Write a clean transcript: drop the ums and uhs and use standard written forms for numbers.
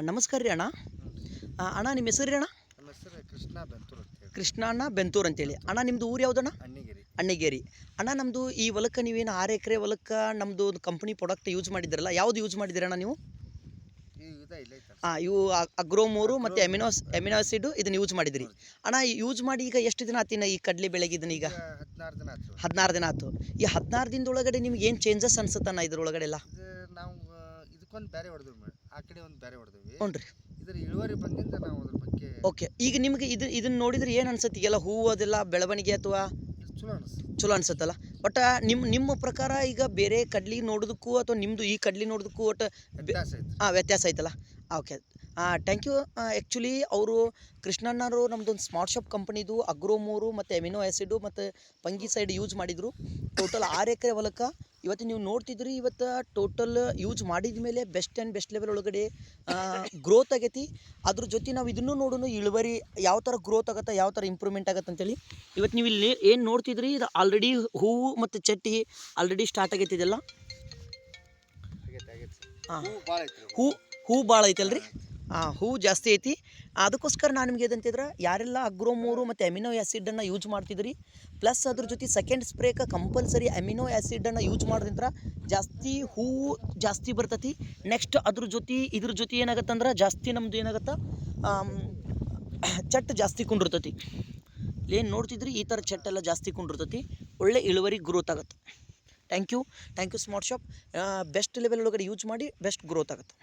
ನಮಸ್ಕಾರ ರೀ ಅಣ್ಣ. ಅಣ್ಣ ನಿಮ್ಮ ಹೆಸರು ರೀ ಅಣ್ಣ? ನಮ್ಮ ಹೆಸರು ಕೃಷ್ಣ ಬೆಂತೂರ್ ಅಂತ ಹೇಳಿ. ಕೃಷ್ಣಣ್ಣ ಬೆಂತೂರ್ ಅಂತೇಳಿ. ಅಣ್ಣ ನಿಮ್ಮದು ಊರು ಯಾವುದಣ್ಣ? ಅಣ್ಣಿಗೇರಿ. ಅಣ್ಣಿಗೇರಿ. ಅಣ್ಣ ನಮ್ಮದು ಈ ಹೊಲಕ್ಕೆ ನೀವೇನು 6 ಎಕರೆ ಹೊಲಕ್ಕೆ ನಮ್ಮದು ಒಂದು ಕಂಪ್ನಿ ಪ್ರಾಡಕ್ಟ್ ಯೂಸ್ ಮಾಡಿದ್ದೀರಲ್ಲ, ಯಾವುದು ಯೂಸ್ ಮಾಡಿದ್ದೀರಣ್ಣ ನೀವು? ಇವು ಅಗ್ರೋಮೋರು ಮತ್ತು ಎಮಿನೋ ಆ್ಯಸಿಡ್ ಇದನ್ನು ಯೂಸ್ ಮಾಡಿದ್ರಿ ಅಣ್ಣ. ಯೂಸ್ ಮಾಡಿ ಈಗ ಎಷ್ಟು ದಿನ ಆತಿನ ಈ ಕಡಲೆ ಬೆಳೆಗೆ ಇದನ್ನ? ಈಗ 16 ದಿನ ಆಯ್ತು. ಈ 16 ದಿನದೊಳಗಡೆ ನಿಮ್ಗೆ ಏನು ಚೇಂಜಸ್ ಅನ್ಸುತ್ತಣ್ಣ ಇದ್ರೊಳಗಡೆ ಎಲ್ಲ? ನಾವು ಇದಕ್ಕೊಂದು ಬೇರೆ ಹೊಡೆದ್ವಿ, ಆ ಕಡೆ ಒಂದು ಬೇರೆ ಹೊಡೆದ್ವಿ. ಹ್ಞೂ ರೀ. ಇದ್ರ ಇಳುವರಿ ಬಂದಿಂದ ನಾವು ಅದ್ರ ಬಗ್ಗೆ ಓಕೆ. ಈಗ ನಿಮ್ಗೆ ಇದನ್ನ ನೋಡಿದ್ರೆ ಏನು ಅನ್ಸುತ್ತೆ? ಈಗೆಲ್ಲ ಹೂವು ಅದೆಲ್ಲ ಬೆಳವಣಿಗೆ ಅಥವಾ ಚಲೋ ಅನ್ಸುತ್ತಲ್ಲ. ಬಟ್ ನಿಮ್ಮ ಪ್ರಕಾರ ಈಗ ಬೇರೆ ಕಡ್ಲಿ ನೋಡೋದಕ್ಕೂ ಅಥವಾ ನಿಮ್ಮದು ಈ ಕಡ್ಲಿ ನೋಡೋದಕ್ಕೂ ಒಟ್ಟು ವ್ಯತ್ಯಾಸ ಐತಲ್ಲ. Okay, thank you. ಆ್ಯಕ್ಚುಲಿ ಅವರು ಕೃಷ್ಣಣ್ಣವರು ನಮ್ಮದೊಂದು ಸ್ಮಾರ್ಟ್ ಶಾಪ್ ಕಂಪ್ನಿದು ಅಗ್ರೋಮೋರು ಮತ್ತು ಎಮಿನೋ ಆ್ಯಸಿಡು ಮತ್ತು ಫಂಗಿಸೈಡ್ ಯೂಸ್ ಮಾಡಿದರು. ಟೋಟಲ್ 6 ಎಕರೆ ಹೊಲಕ್ಕೆ ಇವತ್ತು ನೀವು ನೋಡ್ತಿದ್ರಿ. ಇವತ್ತು ಟೋಟಲ್ ಯೂಸ್ ಮಾಡಿದ ಮೇಲೆ ಬೆಸ್ಟ್ ಆ್ಯಂಡ್ ಬೆಸ್ಟ್ ಲೆವೆಲ್ ಒಳಗಡೆ ಗ್ರೋತ್ ಆಗೈತಿ. ಅದ್ರ ಜೊತೆ ನಾವು ಇದನ್ನು ನೋಡೋಣ, ಇಳುವರಿ ಯಾವ ಥರ ಗ್ರೋತ್ ಆಗುತ್ತೆ, ಯಾವ ಥರ ಇಂಪ್ರೂವ್ಮೆಂಟ್ ಆಗುತ್ತೆ ಅಂತೇಳಿ. ಇವತ್ತು ನೀವು ಇಲ್ಲಿ ಏನು ನೋಡ್ತಿದ್ರಿ, ಇದು ಆಲ್ರೆಡಿ ಹೂವು ಮತ್ತು ಚಟ್ಟಿ ಆಲ್ರೆಡಿ ಸ್ಟಾರ್ಟ್ ಆಗೈತಿ. ಇದೆಲ್ಲ ಹೂ ಭಾಳ ಐತಲ್ರಿ. ಹೂ ಜಾಸ್ತಿ ಐತಿ. ಅದಕ್ಕೋಸ್ಕರ ನಾನು ನಿಮ್ಗೆ ಏನಂತಿದ್ರೆ, ಯಾರೆಲ್ಲ ಅಗ್ರೋಮೋರು ಮತ್ತು ಎಮಿನೋ ಆ್ಯಸಿಡನ್ನು ಯೂಸ್ ಮಾಡ್ತಿದ್ರಿ, ಪ್ಲಸ್ ಅದ್ರ ಜೊತೆ ಸೆಕೆಂಡ್ ಸ್ಪ್ರೇಕ ಕಂಪಲ್ಸರಿ ಎಮಿನೋ ಆ್ಯಸಿಡನ್ನು ಯೂಸ್ ಮಾಡೋದ್ರಿಂದ ಜಾಸ್ತಿ ಹೂವು ಜಾಸ್ತಿ ಬರ್ತೈತಿ. ನೆಕ್ಸ್ಟ್ ಇದ್ರ ಜೊತೆ ಏನಾಗುತ್ತೆ ಅಂದ್ರೆ ಜಾಸ್ತಿ ನಮ್ಮದು ಏನಾಗುತ್ತೆ, ಚಟ್ ಜಾಸ್ತಿ ಕುಂಡಿರ್ತೈತಿ. ಏನು ನೋಡ್ತಿದ್ರಿ, ಈ ಥರ ಚಟ್ಟೆಲ್ಲ ಜಾಸ್ತಿ ಕುಂಡಿರ್ತೈತಿ. ಒಳ್ಳೆ ಇಳುವರಿ ಗ್ರೋತ್ ಆಗುತ್ತೆ. Thank you smart shop. Best level ಒಳಗಡೆ ಯೂಸ್ ಮಾಡಿ ಬೆಸ್ಟ್ ಗ್ರೋತ್ ಆಗುತ್ತೆ.